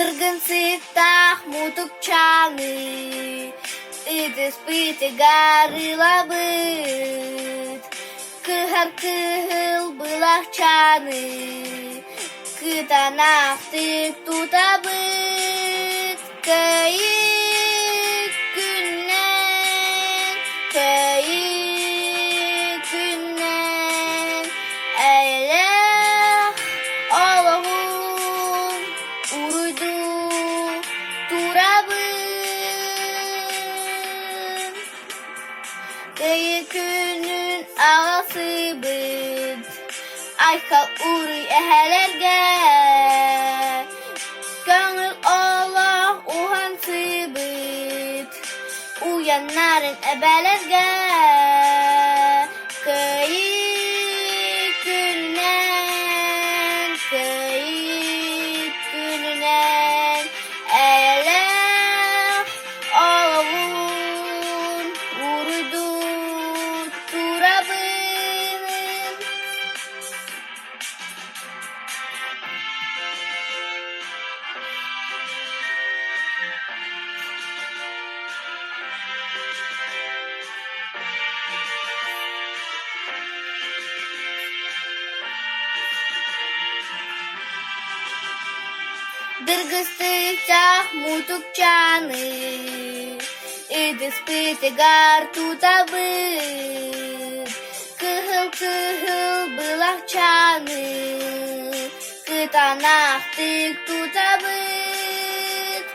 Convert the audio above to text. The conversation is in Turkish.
Дыргын сытах мутукчаны, иды спыты гарыла быт. Кыхар-кыхыл былахчаны, кытанахтык тутабыт. Kayık günden, kayık günden, eyleh Allah'ım uruydu turabın. Kayık günün ağası bıd, aykal uruy ehelerge. Gönül Allah uhansıbıt, uyanların ebelerge. Kayık günden, kayık günden, eyleh Allah'ın uruydu turabın. Дыргыстыцах мутукчаны, иды спыты гар тутабыт. Кыхыл-кыхыл былахчаны, кытанахтык тутабыт.